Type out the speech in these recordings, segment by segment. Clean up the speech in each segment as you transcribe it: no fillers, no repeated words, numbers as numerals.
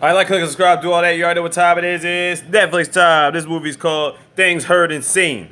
I like, click, and subscribe, do all that. You already know what time it is. It's Netflix time. This movie's called Things Heard and Seen.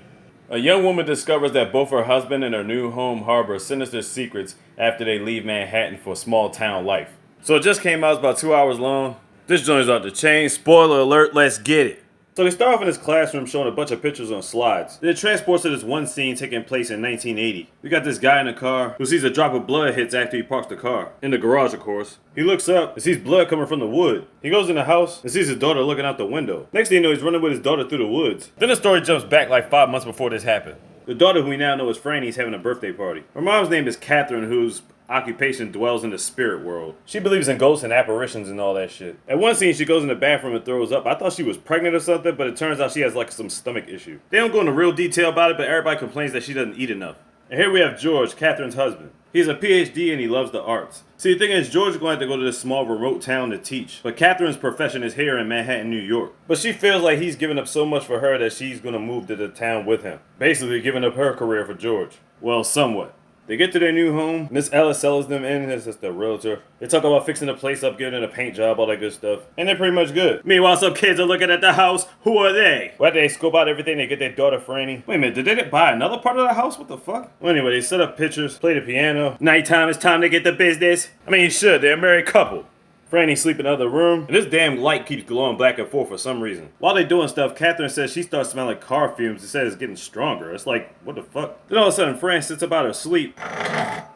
A young woman discovers that both her husband and her new home harbor sinister secrets after they leave Manhattan for small town life. So it just came out, it's about 2 hours long. This joint is out the chain. Spoiler alert, let's get it. So they start off in this classroom showing a bunch of pictures on slides. Then it transports to this one scene taking place in 1980. We got this guy in a car who sees a drop of blood hits after he parks the car. In the garage, of course. He looks up and sees blood coming from the wood. He goes in the house and sees his daughter looking out the window. Next thing you know, he's running with his daughter through the woods. Then the story jumps back like 5 months before this happened. The daughter, who we now know as Franny, is having a birthday party. Her mom's name is Catherine, whose occupation dwells in the spirit world. She believes in ghosts and apparitions and all that shit. At one scene, she goes in the bathroom and throws up. I thought she was pregnant or something, but it turns out she has like some stomach issue. They don't go into real detail about it, but everybody complains that she doesn't eat enough. And here we have George, Catherine's husband. He's a PhD and he loves the arts. See, the thing is, George is going to have to go to this small remote town to teach. But Catherine's profession is here in Manhattan, New York. But she feels like he's given up so much for her that she's going to move to the town with him. Basically giving up her career for George. Well, somewhat. They get to their new home. Miss Ellis sells them in as just the realtor. They talk about fixing the place up, giving it a paint job, all that good stuff. And they're pretty much good. Meanwhile, some kids are looking at the house. Who are they? Well, they scope out everything. They get their daughter, Franny. Wait a minute, did they buy another part of the house? What the fuck? Well, anyway, they set up pictures, play the piano. Nighttime, it's time to get the business. I mean, you should. They're a married couple. Franny sleep in the other room, and this damn light keeps glowing back and forth for some reason. While they doing stuff, Catherine says she starts smelling like car fumes and says it's getting stronger. It's like, what the fuck? Then all of a sudden, Fran sits up out of her sleep,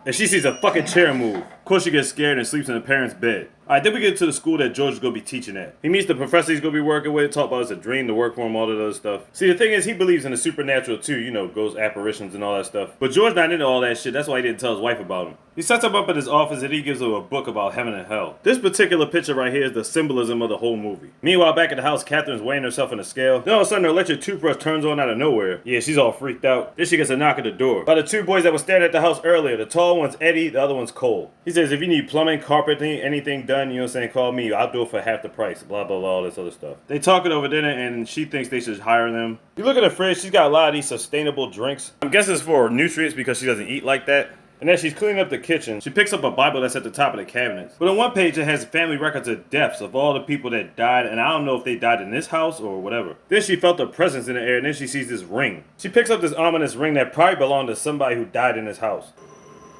and she sees a fucking chair move. Of course, she gets scared and sleeps in her parents' bed. Alright, then we get to the school that George is going to be teaching at. He meets the professor he's going to be working with, talk about it's a dream to work for him, all that other stuff. See, the thing is, he believes in the supernatural too, you know, ghosts, apparitions, and all that stuff. But George not into all that shit, that's why he didn't tell his wife about him. He sets him up at his office and he gives him a book about heaven and hell. This particular picture right here is the symbolism of the whole movie. Meanwhile, back at the house, Catherine's weighing herself in a scale. Then all of a sudden, her electric toothbrush turns on out of nowhere. Yeah, she's all freaked out. Then she gets a knock at the door. By the two boys that were standing at the house earlier. The tall one's Eddie, the other one's Cole. He says, if you need plumbing, carpeting, anything done, you know what I'm saying, call me. I'll do it for half the price. Blah, blah, blah, all this other stuff. They talk it over dinner and she thinks they should hire them. You look at the fridge, she's got a lot of these sustainable drinks. I'm guessing it's for nutrients because she doesn't eat like that. And as she's cleaning up the kitchen, she picks up a Bible that's at the top of the cabinets. But on one page, it has family records of deaths of all the people that died, and I don't know if they died in this house or whatever. Then she felt a presence in the air, and then she sees this ring. She picks up this ominous ring that probably belonged to somebody who died in this house.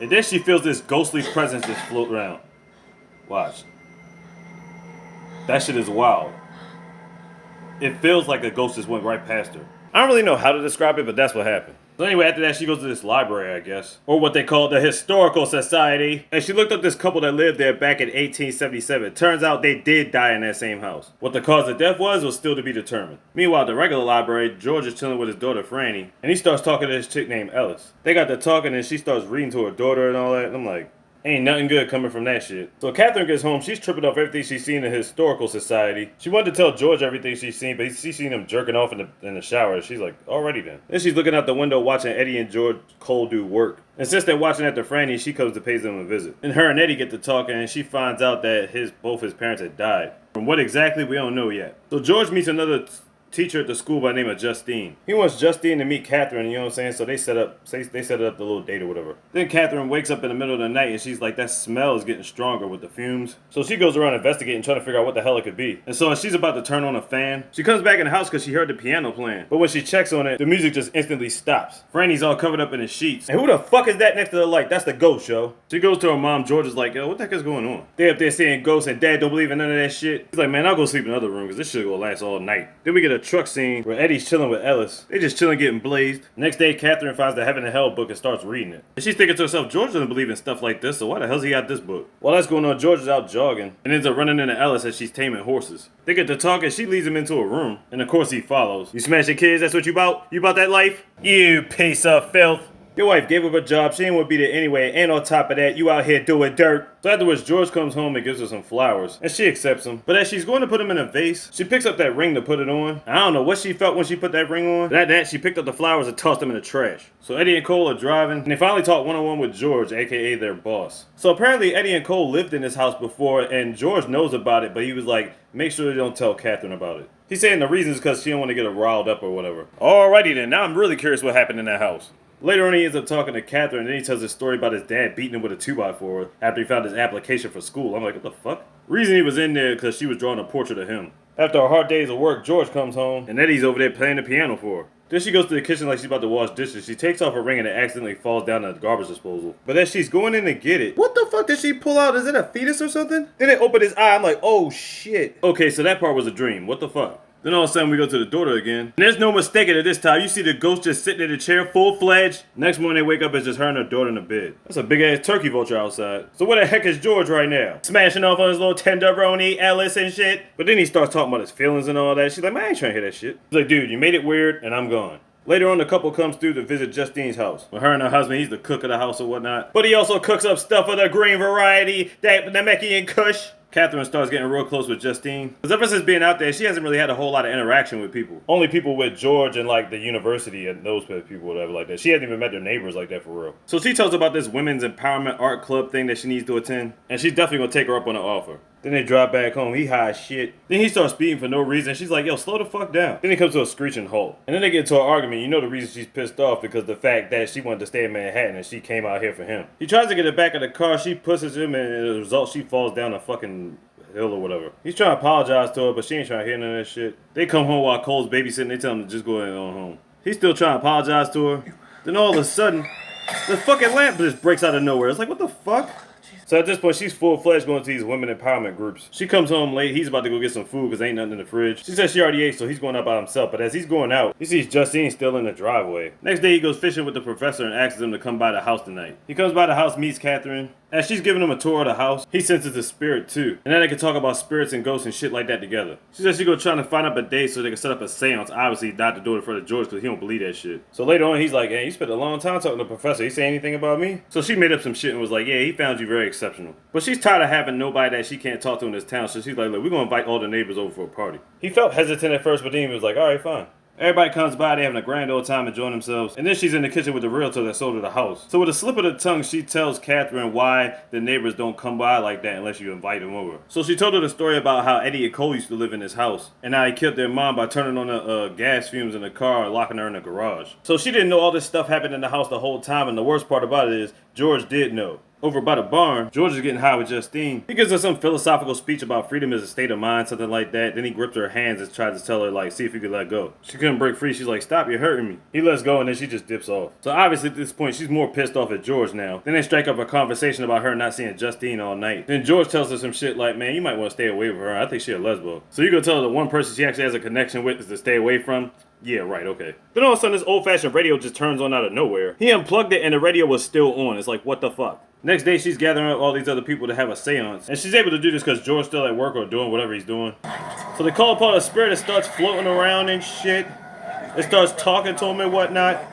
And then she feels this ghostly presence just float around. Watch. That shit is wild. It feels like a ghost just went right past her. I don't really know how to describe it, but that's what happened. So anyway, after that, she goes to this library, I guess. Or what they call the Historical Society. And she looked up this couple that lived there back in 1877. Turns out they did die in that same house. What the cause of death was still to be determined. Meanwhile, at the regular library, George is chilling with his daughter, Franny. And he starts talking to this chick named Ellis. They got to talking and she starts reading to her daughter and all that. And I'm like, ain't nothing good coming from that shit. So Catherine gets home, she's tripping off everything she's seen in the Historical Society. She wanted to tell George everything she's seen, but she's seen him jerking off in the shower. She's like, alrighty then. Then she's looking out the window watching Eddie and George Cole do work. And since they're watching after Franny, she comes to pay them a visit. And her and Eddie get to talking and she finds out that both his parents had died. From what exactly, we don't know yet. So George meets another teacher at the school by the name of Justine. He wants Justine to meet Catherine, you know what I'm saying? So they set up the little date or whatever. Then Catherine wakes up in the middle of the night and she's like, that smell is getting stronger with the fumes. So she goes around investigating, trying to figure out what the hell it could be. And so as she's about to turn on a fan, she comes back in the house because she heard the piano playing. But when she checks on it, the music just instantly stops. Franny's all covered up in his sheets. And who the fuck is that next to the light? That's the ghost, yo. She goes to her mom. George is like, yo, what the heck is going on? They up there saying ghosts and dad don't believe in none of that shit. He's like, man, I'll go sleep in another room because this shit gonna last all night. Then we get a truck scene where Eddie's chilling with Ellis. They just chilling getting blazed. Next day, Catherine finds the Heaven and Hell book and starts reading it. And she's thinking to herself, George doesn't believe in stuff like this, so why the hell's he got this book? While that's going on, George is out jogging and ends up running into Ellis as she's taming horses. They get to talking, she leads him into a room, and of course he follows. You smashing kids, that's what you about? You about that life? You piece of filth. Your wife gave up a job, she ain't want to be there anyway, and on top of that, you out here doing dirt. So afterwards, George comes home and gives her some flowers, and she accepts them. But as she's going to put them in a vase, she picks up that ring to put it on. I don't know what she felt when she put that ring on, but at that, she picked up the flowers and tossed them in the trash. So Eddie and Cole are driving, and they finally talk one-on-one with George, aka their boss. So apparently Eddie and Cole lived in this house before, and George knows about it, but he was like, make sure you don't tell Catherine about it. He's saying the reason is because she don't want to get her riled up or whatever. Alrighty then, now I'm really curious what happened in that house. Later on, he ends up talking to Catherine, and then he tells a story about his dad beating him with a 2x4 after he found his application for school. I'm like, what the fuck? Reason he was in there because she was drawing a portrait of him. After a hard days of work, George comes home, and Eddie's over there playing the piano for her. Then she goes to the kitchen like she's about to wash dishes. She takes off her ring and it accidentally falls down the garbage disposal. But as she's going in to get it, what the fuck did she pull out? Is it a fetus or something? Then it opened his eye. I'm like, oh shit. Okay, so that part was a dream. What the fuck? Then all of a sudden we go to the daughter again. And there's no mistaking it this time. You see the ghost just sitting in the chair full-fledged. Next morning they wake up, it's just her and her daughter in the bed. That's a big-ass turkey vulture outside. So where the heck is George right now? Smashing off on his little tenderoni, Ellis and shit. But then he starts talking about his feelings and all that. She's like, man, I ain't trying to hear that shit. He's like, dude, you made it weird and I'm gone. Later on, the couple comes through to visit Justine's house. With her and her husband, he's the cook of the house or whatnot. But he also cooks up stuff of the green variety, that Namekian Kush. Catherine starts getting real close with Justine. Because ever since being out there, she hasn't really had a whole lot of interaction with people. Only people with George and like the university and those people, whatever like that. She hasn't even met their neighbors like that for real. So she tells about this women's empowerment art club thing that she needs to attend. And she's definitely going to take her up on the offer. Then they drive back home. He high as shit. Then he starts speeding for no reason. She's like, yo, slow the fuck down. Then he comes to a screeching halt. And then they get into an argument. You know the reason she's pissed off because the fact that she wanted to stay in Manhattan and she came out here for him. He tries to get her back in the car. She pushes him and as a result, she falls down a fucking hill or whatever. He's trying to apologize to her, but she ain't trying to hear none of that shit. They come home while Cole's babysitting. They tell him to just go ahead and go home. He's still trying to apologize to her. Then all of a sudden, the fucking lamp just breaks out of nowhere. It's like, what the fuck? So at this point, she's full-fledged going to these women empowerment groups. She comes home late. He's about to go get some food because ain't nothing in the fridge. She says she already ate, so he's going out by himself. But as he's going out, he sees Justine still in the driveway. Next day, he goes fishing with the professor and asks him to come by the house tonight. He comes by the house, meets Catherine. As she's giving him a tour of the house, he senses a spirit too. And then they can talk about spirits and ghosts and shit like that together. She says she's going to try to find up a date so they can set up a seance. Obviously, not to do it in front of George because he don't believe that shit. So later on, he's like, hey, you spent a long time talking to the professor. He say anything about me? So she made up some shit and was like, yeah, he found you very exceptional. But she's tired of having nobody that she can't talk to in this town. So she's like, look, we're going to invite all the neighbors over for a party. He felt hesitant at first, but then he was like, all right, fine. Everybody comes by, they having a grand old time enjoying themselves, and then she's in the kitchen with the realtor that sold her the house. So with a slip of the tongue, she tells Catherine why the neighbors don't come by like that unless you invite them over. So she told her the story about how Eddie and Cole used to live in this house, and how he killed their mom by turning on the gas fumes in the car and locking her in the garage. So she didn't know all this stuff happened in the house the whole time, and the worst part about it is, George did know. Over by the barn, George is getting high with Justine. He gives her some philosophical speech about freedom is a state of mind, something like that. Then he grips her hands and tries to tell her, like, see if you could let go. She couldn't break free. She's like, stop, you're hurting me. He lets go and then she just dips off. So obviously at this point, she's more pissed off at George now. Then they strike up a conversation about her not seeing Justine all night. Then George tells her some shit like, man, you might want to stay away from her. I think she's a lesbo. So you gonna tell her the one person she actually has a connection with is to stay away from? Yeah, right, okay. Then all of a sudden, this old-fashioned radio just turns on out of nowhere. He unplugged it and the radio was still on. It's like, what the fuck? Next day, she's gathering up all these other people to have a seance. And she's able to do this because George's still at work or doing whatever he's doing. So they call upon a spirit that starts floating around and shit. It starts talking to him and whatnot.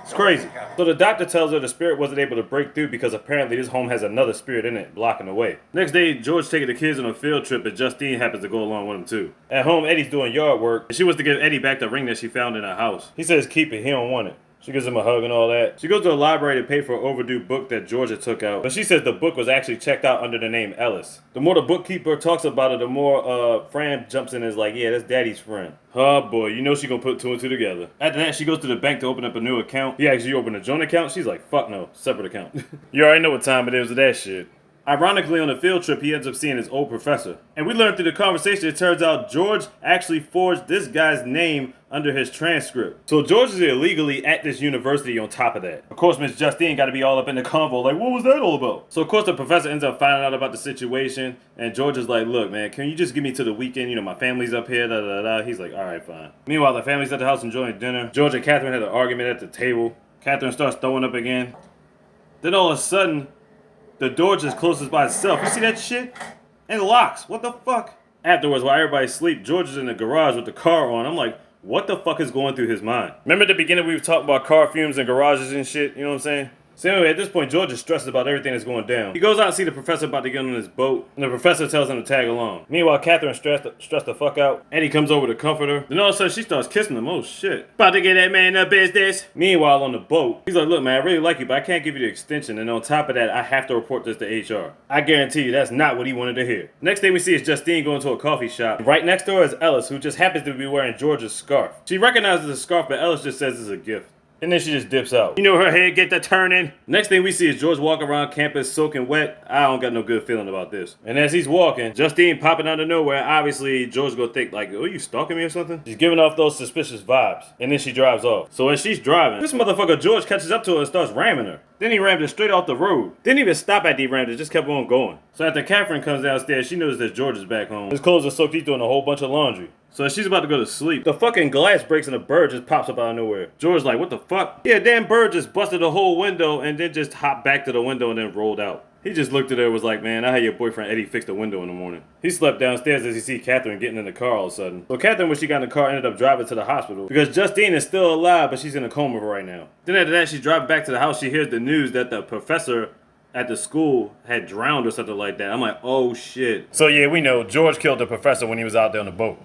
It's crazy. So the doctor tells her the spirit wasn't able to break through because apparently this home has another spirit in it, blocking the way. Next day, George taking the kids on a field trip and Justine happens to go along with him too. At home, Eddie's doing yard work and she wants to give Eddie back the ring that she found in her house. He says keep it, he don't want it. She gives him a hug and all that. She goes to the library to pay for an overdue book that Georgia took out. But she says the book was actually checked out under the name Ellis. The more the bookkeeper talks about it, the more Fran jumps in and is like, yeah, that's daddy's friend. Oh boy, you know she gonna put two and two together. After that, she goes to the bank to open up a new account. He asks you open a joint account? She's like, fuck no, separate account. You already know what time it is with that shit. Ironically, on the field trip, he ends up seeing his old professor. And we learned through the conversation, it turns out George actually forged this guy's name under his transcript. So George is illegally at this university on top of that. Of course, Miss Justine got to be all up in the convo, like, what was that all about? So of course, the professor ends up finding out about the situation, and George is like, look, man, can you just give me to the weekend? You know, my family's up here, da da da. He's like, all right, fine. Meanwhile, the family's at the house enjoying dinner. George and Catherine had an argument at the table. Catherine starts throwing up again. Then all of a sudden, the door just closes by itself. You see that shit? And it locks. What the fuck? Afterwards, while everybody's asleep, George is in the garage with the car on. I'm like, what the fuck is going through his mind? Remember at the beginning we were talking about car fumes and garages and shit? You know what I'm saying? So anyway, at this point, George is stressed about everything that's going down. He goes out and sees the professor about to get on his boat, and the professor tells him to tag along. Meanwhile, Catherine stressed the fuck out. Eddie comes over to comfort her. Then all of a sudden, she starts kissing him. Oh shit. About to get that man the business. Meanwhile, on the boat, he's like, look man, I really like you, but I can't give you the extension. And on top of that, I have to report this to HR. I guarantee you that's not what he wanted to hear. Next thing we see is Justine going to a coffee shop. Right next to her is Ellis, who just happens to be wearing George's scarf. She recognizes the scarf, but Ellis just says it's a gift. And then she just dips out. You know her head get to turning. Next thing we see is George walking around campus soaking wet. I don't got no good feeling about this. And as he's walking, Justine popping out of nowhere. Obviously, George gonna think like, oh, you stalking me or something? She's giving off those suspicious vibes. And then she drives off. So as she's driving, this motherfucker George catches up to her and starts ramming her. Then he rammed her straight off the road. Didn't even stop at the rammed her, just kept on going. So after Catherine comes downstairs, she knows that George is back home. His clothes are soaked, he's doing a whole bunch of laundry. So as she's about to go to sleep, the fucking glass breaks and a bird just pops up out of nowhere. George's like, what the fuck? Yeah, damn bird just busted the whole window and then just hopped back to the window and then rolled out. He just looked at her and was like, man, I had your boyfriend Eddie fix the window in the morning. He slept downstairs as he see Catherine getting in the car all of a sudden. So Catherine, when she got in the car, ended up driving to the hospital because Justine is still alive, but she's in a coma right now. Then after that, she's driving back to the house. She hears the news that the professor at the school had drowned or something like that. I'm like, oh shit. So yeah, we know George killed the professor when he was out there on the boat.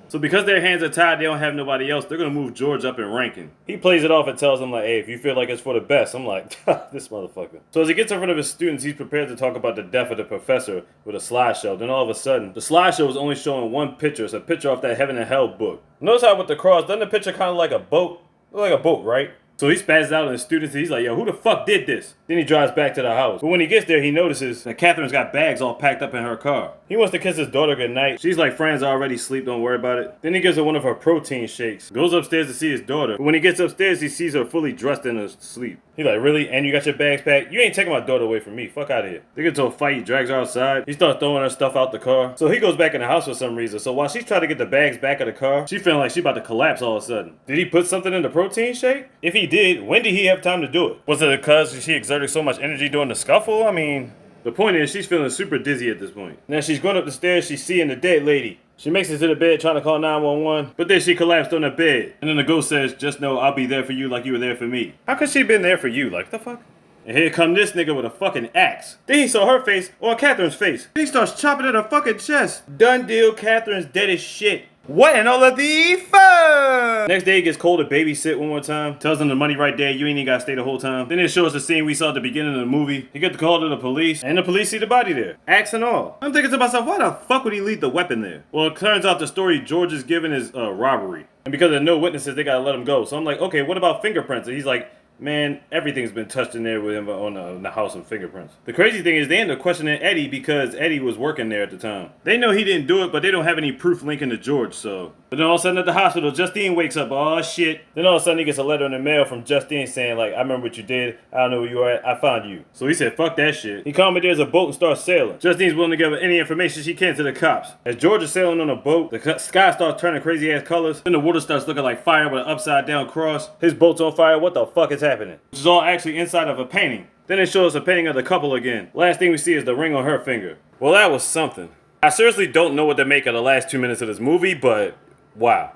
So because their hands are tied, they don't have nobody else, they're gonna move George up in ranking. He plays it off and tells them like, hey, if you feel like it's for the best. I'm like, this motherfucker. So as he gets in front of his students, he's prepared to talk about the death of the professor with a slideshow. Then all of a sudden, the slideshow is only showing one picture. It's a picture off that Heaven and Hell book. Notice how with the cross, doesn't the picture kind of like a boat? Look like a boat, right? So he spazzes out on his students and he's like, yo, who the fuck did this? Then he drives back to the house. But when he gets there, he notices that Catherine's got bags all packed up in her car. He wants to kiss his daughter goodnight. She's like, friends, I already sleep, don't worry about it. Then he gives her one of her protein shakes. Goes upstairs to see his daughter. But when he gets upstairs, he sees her fully dressed in her sleep. He's like, really? And you got your bags packed? You ain't taking my daughter away from me. Fuck out of here. They get into a fight. He drags her outside. He starts throwing her stuff out the car. So he goes back in the house for some reason. So while she's trying to get the bags back of the car, she feeling like she about to collapse all of a sudden. Did he put something in the protein shake? If he did, when did he have time to do it? Was it because she exerted so much energy during the scuffle? I mean, the point is she's feeling super dizzy at this point. Now she's going up the stairs. She's seeing the dead lady. She makes it to the bed trying to call 911, but then she collapsed on the bed. And then the ghost says, just know I'll be there for you like you were there for me. How could she been there for you? Like, the fuck? And here come this nigga with a fucking axe. Then he saw her face on Catherine's face. Then he starts chopping at her fucking chest. Done deal, Catherine's dead as shit. What in all of the fun? Next day he gets Cole to babysit one more time. Tells him the money right there, you ain't even gotta stay the whole time. Then it shows the scene we saw at the beginning of the movie. He gets the call to the police, and the police see the body there. Axe and all. I'm thinking to myself, why the fuck would he leave the weapon there? Well, it turns out the story George is giving is robbery. And because of no witnesses, they gotta let him go. So I'm like, okay, what about fingerprints? And he's like, man, everything's been touched in there with him on the house and fingerprints. The crazy thing is they end up questioning Eddie because Eddie was working there at the time. They know he didn't do it, but they don't have any proof linking to George, so. But then all of a sudden at the hospital, Justine wakes up, oh shit. Then all of a sudden he gets a letter in the mail from Justine saying like, I remember what you did, I don't know where you are at, I found you. So he said, fuck that shit. He commandeers a boat and starts sailing. Justine's willing to give any information she can to the cops. As George is sailing on a boat, the sky starts turning crazy ass colors. Then the water starts looking like fire with an upside down cross. His boat's on fire, what the fuck is happening? Which is all actually inside of a painting. Then it shows a painting of the couple again. Last thing we see is the ring on her finger. Well, that was something. I seriously don't know what to make of the last 2 minutes of this movie, but wow.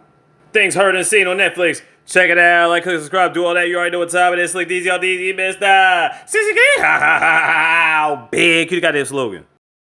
Things heard and seen on Netflix. Check it out, like, click, subscribe, do all that. You already know what time it is. Slick DZ, all DZ, Mr. CCK. Big. You got that slogan.